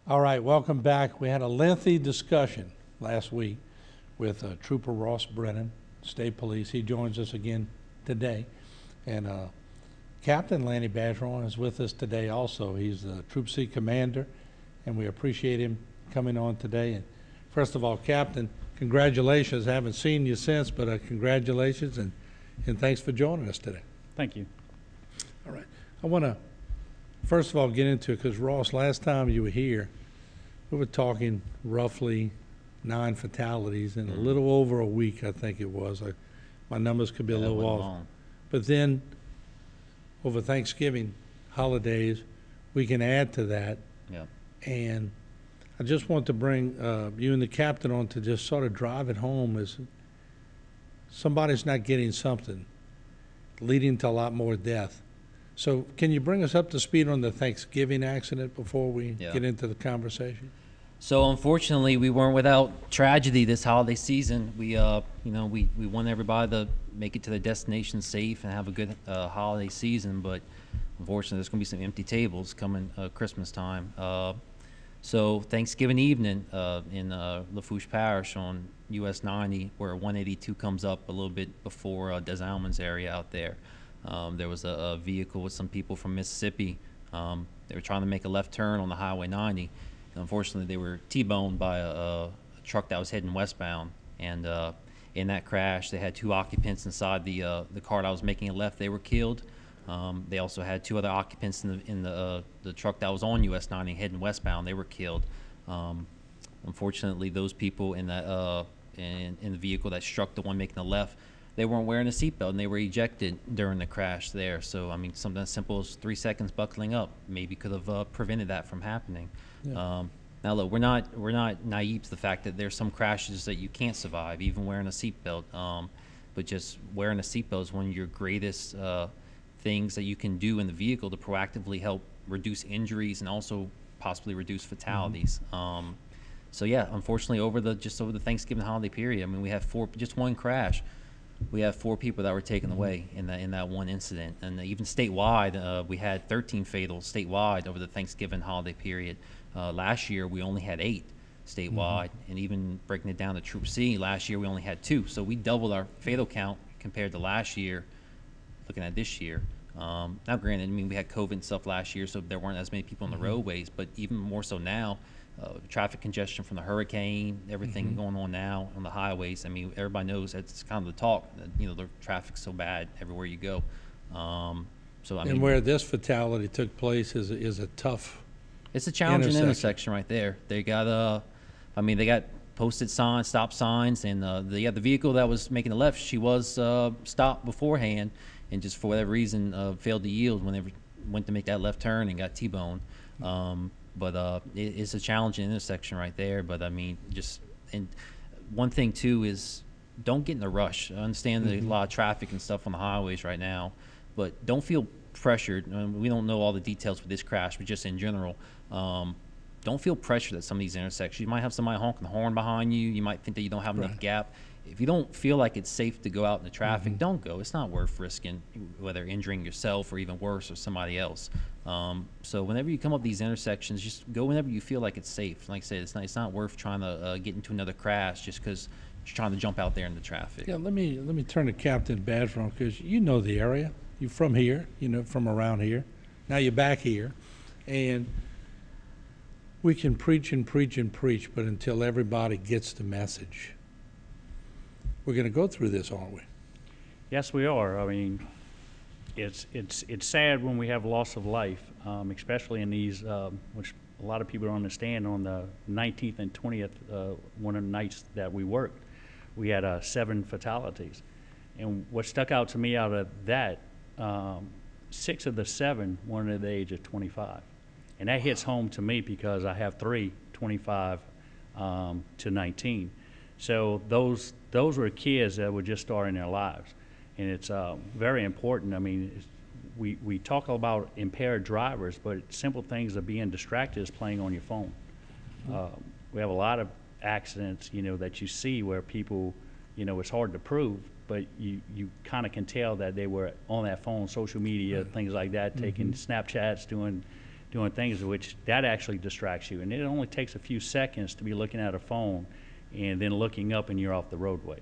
All right, welcome back. We had a lengthy discussion last week with Trooper Ross Brennan, State Police. He joins us again today. And Captain Lanny Bergeron is with us today also. He's the Troop C commander, and we appreciate him coming on today. And first of all, Captain, congratulations. I haven't seen you since, but congratulations, and thanks for joining us today. Thank you. All right. I want to, first of all, get into it, because, Ross, last time you were here, we were talking roughly 9 fatalities in a little over a week, I think it was. My numbers could be a little off. Long. But then, over Thanksgiving holidays, we can add to that. Yeah. And I just want to bring you and the captain on to just sort of drive it home as somebody's not getting something, leading to a lot more death. So can you bring us up to speed on the Thanksgiving accident before we get into the conversation? So unfortunately, we weren't without tragedy this holiday season. We we want everybody to make it to their destination safe and have a good holiday season. But unfortunately, there's going to be some empty tables coming Christmas time. So Thanksgiving evening in Lafourche Parish on US 90, where 182 comes up a little bit before Des Allemands area out there. There was a vehicle with some people from Mississippi. They were trying to make a left turn on the Highway 90. And unfortunately, they were T-boned by a truck that was heading westbound. And in that crash, they had 2 occupants inside the car that was making a left. They were killed. They also had 2 other occupants in the truck that was on US 90 heading westbound. They were killed. Unfortunately, those people in that in the vehicle that struck the one making the left, they weren't wearing a seatbelt and they were ejected during the crash there. So I mean, something as simple as 3 seconds buckling up maybe could have prevented that from happening. Yeah. Now look, we're not naive to the fact that there's some crashes that you can't survive even wearing a seatbelt. But just wearing a seatbelt is one of your greatest things that you can do in the vehicle to proactively help reduce injuries and also possibly reduce fatalities. So yeah, unfortunately, over the Thanksgiving holiday period, I mean, we had just one crash. We have 4 people that were taken away in that one incident, and even statewide, we had 13 fatals statewide over the Thanksgiving holiday period. Last year, we only had 8 statewide, and even breaking it down to Troop C, last year we only had 2. So we doubled our fatal count compared to last year. Looking at this year, now granted, I mean we had COVID and stuff last year, so there weren't as many people on the roadways. But even more so now. Traffic congestion from the hurricane, everything going on now on the highways. I mean, everybody knows that's kind of the talk. The traffic's so bad everywhere you go. So I mean, and where this fatality took place is a tough. It's a challenging intersection right there. They got they got posted signs, stop signs, and the vehicle that was making the left, she was stopped beforehand, and just for whatever reason failed to yield when they went to make that left turn and got T-boned. But it's a challenging intersection right there. But I mean, and one thing too is don't get in a rush. I understand there's a lot of traffic and stuff on the highways right now, but don't feel pressured. We don't know all the details with this crash, but just in general, don't feel pressured at some of these intersections. You might have somebody honking the horn behind you. You might think that you don't have enough gap. If you don't feel like it's safe to go out in the traffic, don't go. It's not worth risking whether injuring yourself or even worse or somebody else. So whenever you come up these intersections, just go whenever you feel like it's safe. Like I said, it's not worth trying to get into another crash just because you're trying to jump out there in the traffic. Yeah, let me turn to Captain Bergeron, because you know the area. You're from here, from around here. Now you're back here, and we can preach and preach and preach, but until everybody gets the message, we're going to go through this, aren't we? Yes, we are. I mean, it's sad when we have loss of life, especially in these, which a lot of people don't understand. On the 19th and 20th, one of the nights that we worked, we had 7 fatalities. And what stuck out to me out of that, 6 of the 7 were under the age of 25. And that hits home to me because I have 3, 25 to 19. So those were kids that were just starting their lives. And it's very important. I mean, we talk about impaired drivers, but simple things of being distracted is playing on your phone. We have a lot of accidents, that you see where people, it's hard to prove, but you kind of can tell that they were on that phone, social media, things like that, taking Snapchats, doing doing things which that actually distracts you. And it only takes a few seconds to be looking at a phone and then looking up and you're off the roadway.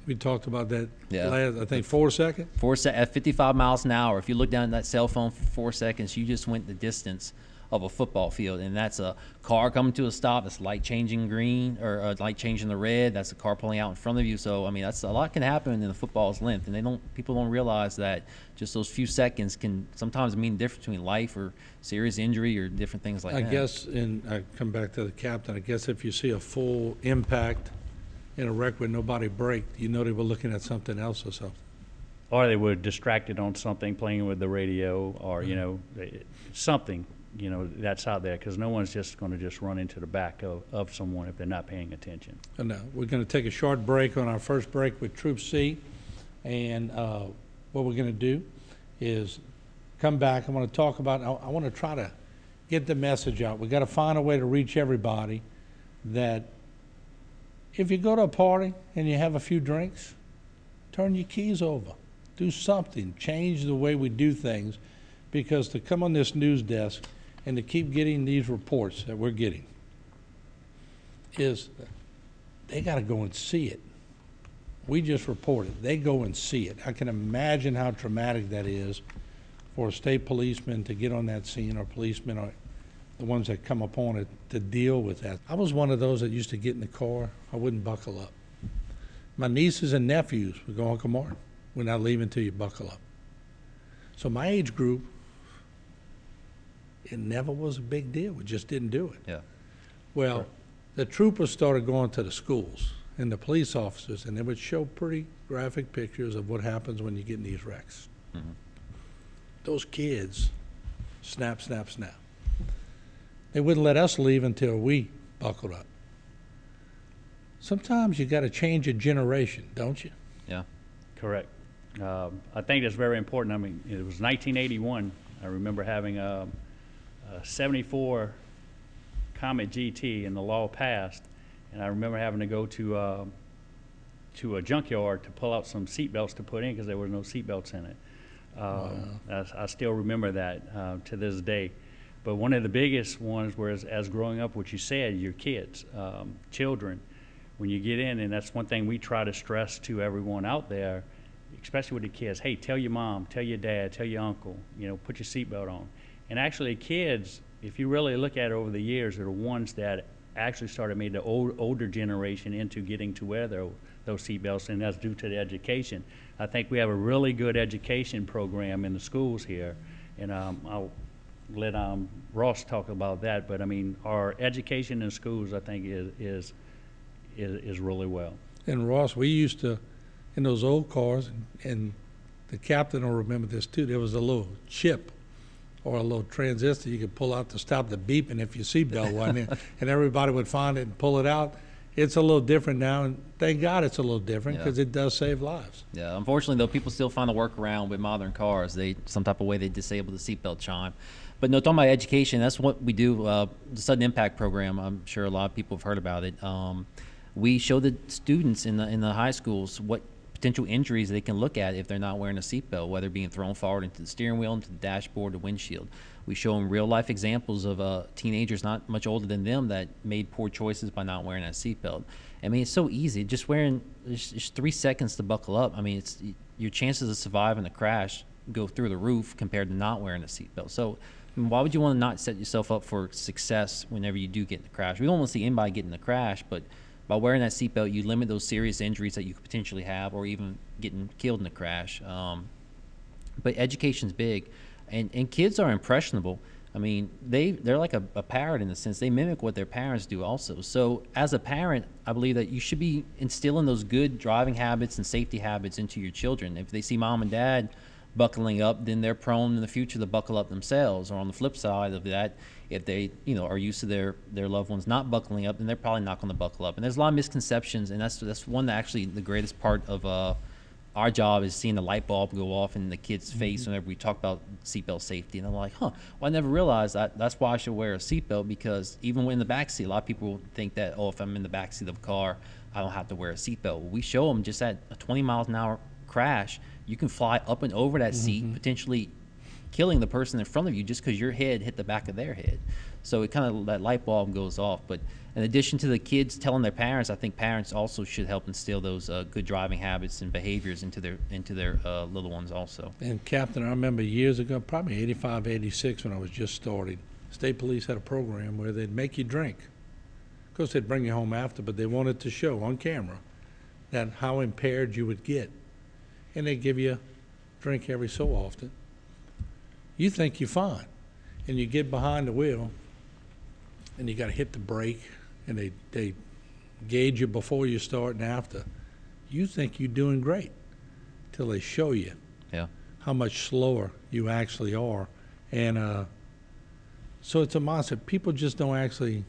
We talked about that Yeah. last, I think, 4 seconds. At 55 miles an hour, if you look down at that cell phone for 4 seconds, you just went the distance of a football field. And that's a car coming to a stop, that's light changing green, or light changing the red, that's a car pulling out in front of you. So, I mean, that's a lot can happen in the football's length. And people don't realize that just those few seconds can sometimes mean the difference between life or serious injury or different things like I that. guess, and I come back to the captain, I guess if you see a full impact in a wreck where nobody braked, you know they were looking at something else or something. Or they were distracted on something, playing with the radio, or, you know, something, you know, that's out there, because no one's just going to just run into the back of someone if they're not paying attention. And now, we're going to take a short break on our first break with Troop C. And what we're going to do is come back. I want to talk about, I want to try to get the message out. We got to find a way to reach everybody that if you go to a party and you have a few drinks, turn your keys over. Do something. Change the way we do things, because to come on this news desk and to keep getting these reports that we're getting is they got to go and see it. We just reported. They go and see it. I can imagine how traumatic that is for a state policeman to get on that scene, or policemen, or the ones that come upon it, to deal with that. I was one of those that used to get in the car. I wouldn't buckle up. My nieces and nephews would go, Uncle Martin, we're not leaving till you buckle up. So my age group, it never was a big deal. We just didn't do it. Yeah. Well, the troopers started going to the schools and the police officers, and they would show pretty graphic pictures of what happens when you get in these wrecks. Mhm. Those kids, snap, snap, snap. They wouldn't let us leave until we buckled up. Sometimes you got to change a generation, don't you? Yeah. Correct. I think that's very important. I mean, it was 1981. I remember having a 74 Comet GT, and the law passed, and I remember having to go to a junkyard to pull out some seat belts to put in, because there were no seat belts in it. I still remember that to this day. But one of the biggest ones was, as growing up, what you said, your kids, children, when you get in, and that's one thing we try to stress to everyone out there, especially with the kids. Hey, tell your mom, tell your dad, tell your uncle, you know, put your seatbelt on. And actually, kids, if you really look at it over the years, are the ones that actually started made the older generation into getting to wear those seatbelts, and that's due to the education. I think we have a really good education program in the schools here, and I'll let Ross talk about that. But I mean, our education in schools, I think, is really well. And Ross, we used to, in those old cars, and the captain will remember this too, there was a little chip or a little transistor you could pull out to stop the beeping if your seatbelt wasn't in, and everybody would find it and pull it out. It's a little different now, and thank God it's a little different, because it does save lives. Yeah, unfortunately, though, people still find a workaround with modern cars. Some type of way they disable the seatbelt chime. But no, talking about education, that's what we do. The Sudden Impact Program, I'm sure a lot of people have heard about it. We show the students in the high schools what potential injuries they can look at if they're not wearing a seatbelt, whether being thrown forward into the steering wheel, into the dashboard, the windshield. We show them real-life examples of teenagers not much older than them that made poor choices by not wearing that seatbelt. I mean, it's so easy. Just wearing just 3 seconds to buckle up. I mean, your chances of surviving a crash go through the roof compared to not wearing a seatbelt. So I mean, why would you want to not set yourself up for success whenever you do get in a crash? We don't want to see anybody get in a crash, but by wearing that seatbelt, you limit those serious injuries that you could potentially have, or even getting killed in a crash. But education's big, and kids are impressionable. I mean, they're like a parrot in a sense. They mimic what their parents do also. So as a parent, I believe that you should be instilling those good driving habits and safety habits into your children. If they see mom and dad buckling up, then they're prone in the future to buckle up themselves. Or on the flip side of that, if they are used to their loved ones not buckling up, then they're probably not going to buckle up. And there's a lot of misconceptions, and that's one that actually the greatest part of our job is seeing the light bulb go off in the kid's face whenever we talk about seatbelt safety. And they're like, well, I never realized that. That's why I should wear a seatbelt, because even when in the backseat, a lot of people think that, if I'm in the backseat of a car, I don't have to wear a seatbelt. Well, we show them just at a 20 miles an hour crash, you can fly up and over that seat, potentially killing the person in front of you just because your head hit the back of their head. So it kind of, that light bulb goes off. But in addition to the kids telling their parents, I think parents also should help instill those good driving habits and behaviors into their little ones also. And Captain, I remember years ago, probably 85, 86, when I was just starting, state police had a program where they'd make you drink. Of course, they'd bring you home after, but they wanted to show on camera that how impaired you would get. And they'd give you a drink every so often. You think you're fine. And you get behind the wheel, and you got to hit the brake, and they gauge you before you start and after. You think you're doing great till they show you Yeah. how much slower you actually are. And so it's a mindset. People just don't actually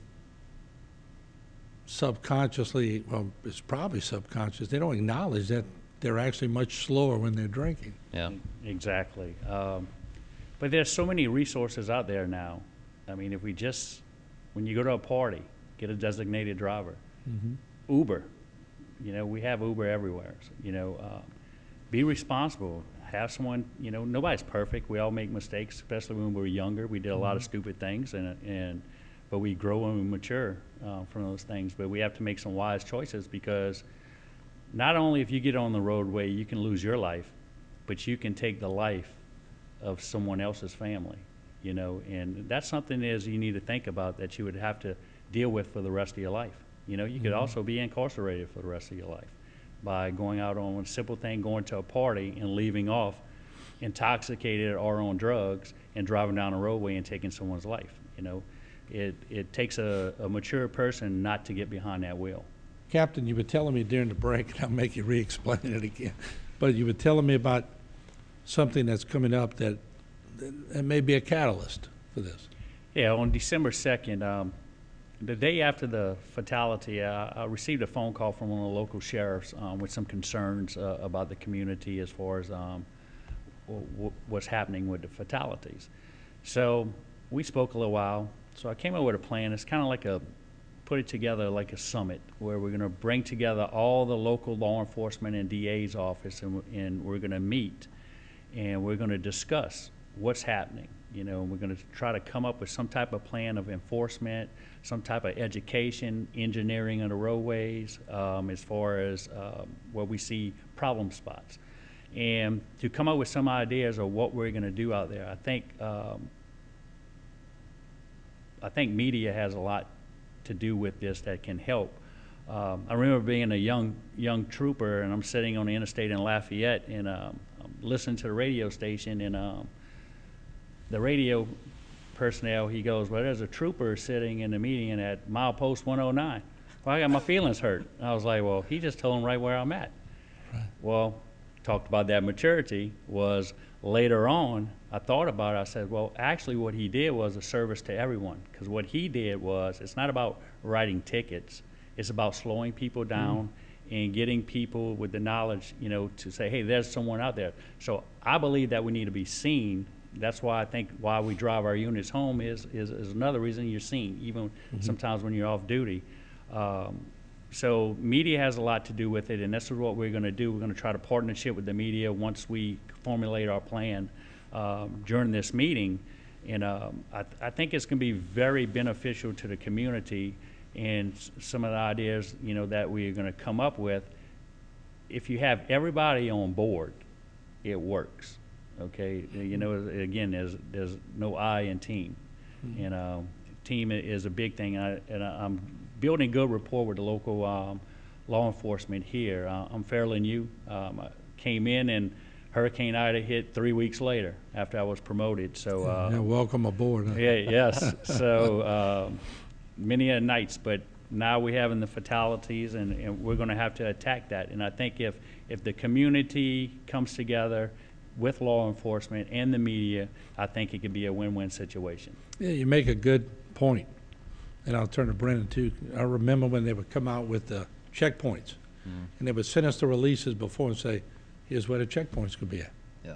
subconsciously, well, it's probably subconscious, they don't acknowledge that they're actually much slower when they're drinking. Yeah. Exactly. But there's so many resources out there now. I mean, if we just, when you go to a party, get a designated driver. Uber, you know, we have Uber everywhere. So, you know, be responsible. Have someone, you know, nobody's perfect. We all make mistakes, especially when we were younger. We did a lot of stupid things, but we grow and we mature from those things. But we have to make some wise choices, because not only if you get on the roadway, you can lose your life, but you can take the life of someone else's family, you know, and that's something is you need to think about, that you would have to deal with for the rest of your life. You know, you could also be incarcerated for the rest of your life by going out on a simple thing, going to a party and leaving off intoxicated or on drugs and driving down the roadway and taking someone's life. You know, it takes a mature person not to get behind that wheel. Captain, you were telling me during the break, and I'll make you re-explain it again, but you were telling me about something that's coming up that may be a catalyst for this. Yeah, on December 2nd, the day after the fatality, I received a phone call from one of the local sheriffs with some concerns about the community as far as what's happening with the fatalities. So we spoke a little while. So I came up with a plan. It's kind of like put it together like a summit where we're going to bring together all the local law enforcement and DA's office, and we're going to meet, and we're going to discuss what's happening. You know, and we're going to try to come up with some type of plan of enforcement, some type of education, engineering of the roadways, as far as where we see problem spots, and to come up with some ideas of what we're going to do out there. I think media has a lot to do with this that can help. I remember being a young trooper, and I'm sitting on the interstate in Lafayette, and I'm listening to the radio station, and the radio personnel, he goes, well, there's a trooper sitting in the meeting at milepost 109. Well, I got my feelings hurt. I was like, well, he just told him right where I'm at. Right. Well, talked about that maturity was later on, I thought about it. I said, well, actually what he did was a service to everyone, because what he did was, it's not about writing tickets. It's about slowing people down and getting people with the knowledge, you know, to say, hey, there's someone out there. So I believe that we need to be seen. That's why I think why we drive our units home is another reason you're seen, even sometimes when you're off duty. So media has a lot to do with it, and this is what we're going to do. We're going to try to partnership with the media once we formulate our plan during this meeting. And I think it's going to be very beneficial to the community, and some of the ideas, you know, that we're going to come up with. If you have everybody on board, it works. Okay, you know, again, there's no I in team, and team is a big thing. I'm building good rapport with the local law enforcement here. I'm fairly new. I came in, and Hurricane Ida hit 3 weeks later after I was promoted. So yeah, welcome aboard. Huh? Yeah, yes. So many nights, but now we're having the fatalities, and we're going to have to attack that. And I think if the community comes together with law enforcement and the media, I think it could be a win-win situation. Yeah, you make a good point, and I'll turn to Brennan too. I remember when they would come out with the checkpoints, and they would send us the releases before and say, here's where the checkpoints could be at. Yeah.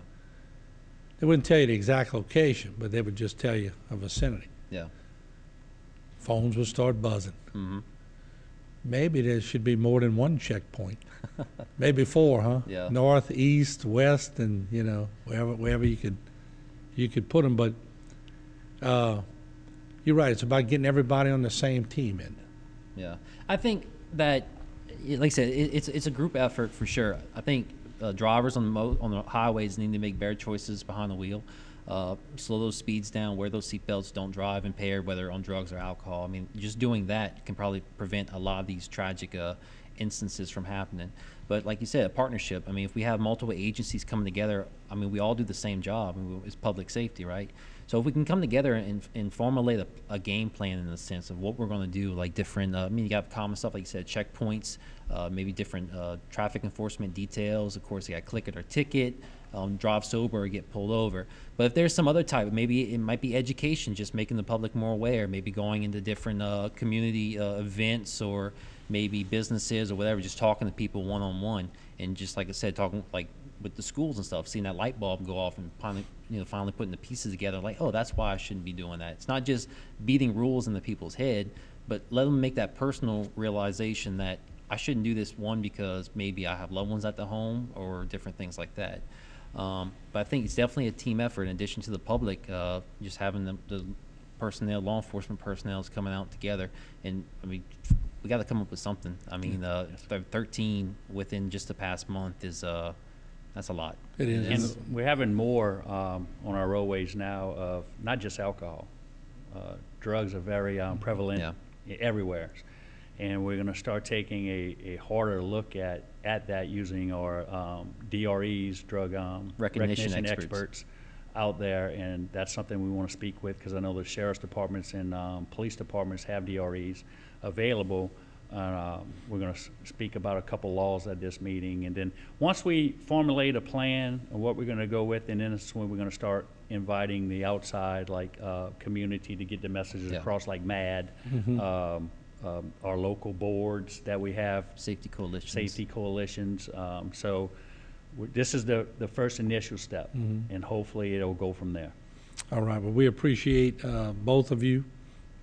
They wouldn't tell you the exact location, but they would just tell you a vicinity. Yeah. Phones would start buzzing. Maybe there should be more than one checkpoint. Maybe 4, huh? Yeah. North, east, west, and, you know, wherever you could you could put them, but you're right. It's about getting everybody on the same team. And Yeah, I think that, like I said, it's a group effort for sure. I think drivers on the highways need to make better choices behind the wheel. Slow those speeds down, wear those seatbelts, don't drive impaired, whether on drugs or alcohol. I mean, just doing that can probably prevent a lot of these tragic instances from happening. But like you said, a partnership. I mean, if we have multiple agencies coming together, I mean, we all do the same job. I mean, it's public safety, right? So if we can come together and formulate a game plan in the sense of what we're going to do, like different, I mean, you got common stuff, like you said, checkpoints, maybe different traffic enforcement details. Of course, you got click it or ticket, drive sober or get pulled over. But if there's some other type, maybe it might be education, just making the public more aware, maybe going into different community events or maybe businesses or whatever, just talking to people one-on-one. And just like I said, talking like with the schools and stuff, seeing that light bulb go off and finally putting the pieces together, like, oh, that's why I shouldn't be doing that. It's not just beating rules into people's head, but let them make that personal realization that I shouldn't do this, one, because maybe I have loved ones at the home or different things like that. But I think it's definitely a team effort in addition to the public, just having the personnel, law enforcement personnel is coming out together. And I mean, we got to come up with something. I mean, 13 within just the past month is, that's a lot. it is. And we're having more on our roadways now of not just alcohol. Drugs are very prevalent everywhere. And we're going to start taking a harder look at that using our DREs, drug recognition experts out there. And that's something we want to speak with, because I know the sheriff's departments and police departments have DREs available. We're going to speak about a couple laws at this meeting, and then once we formulate a plan of what we're going to go with, and then it's when we're going to start inviting the outside, like community, to get the messages across, like MAD, our local boards that we have, Safety coalitions. So this is the first initial step, and hopefully it'll go from there. All right. Well, we appreciate both of you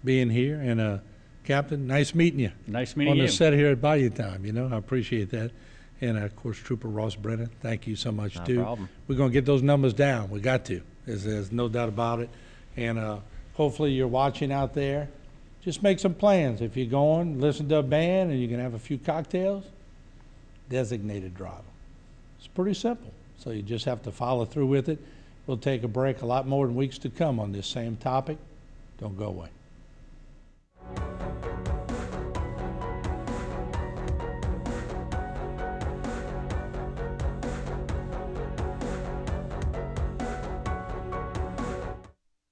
being here. And Captain, nice meeting you. Nice meeting on you. the set here at Bayou Time. I appreciate that. And of course, Trooper Ross Brennan, thank you so much, No too. problem. We're going to get those numbers down. We got to. There's no doubt about it. And hopefully you're watching out there. Just make some plans. If you're going, listen to a band, and you can have a few cocktails, designated driver. It's pretty simple. So you just have to follow through with it. We'll take a break, a lot more in weeks to come on this same topic. Don't go away.